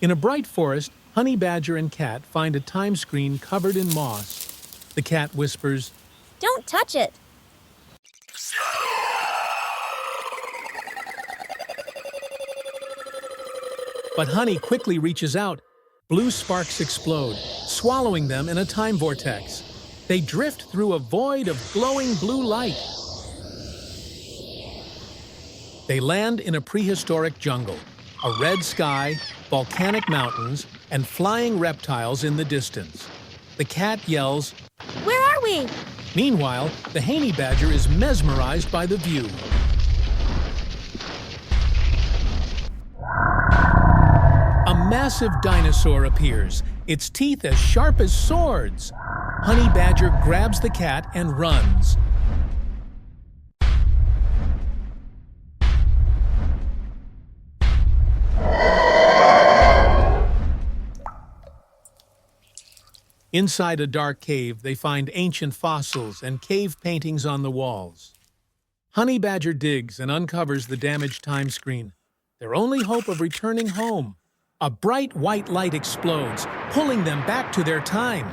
In a bright forest, Honey Badger and Cat find a time screen covered in moss. The cat whispers, Don't touch it. but Honey quickly reaches out. Blue sparks explode, swallowing them in a time vortex. They drift through a void of glowing blue light. They land in a prehistoric jungle, a red sky, volcanic mountains, and flying reptiles in the distance. The cat yells, Where are we? Meanwhile, the Honey Badger is mesmerized by the view. A massive dinosaur appears, its teeth as sharp as swords. Honey Badger grabs the cat and runs. Inside a dark cave, they find ancient fossils and cave paintings on the walls. Honey Badger digs and uncovers the damaged time screen, their only hope of returning home. A bright white light explodes, pulling them back to their time.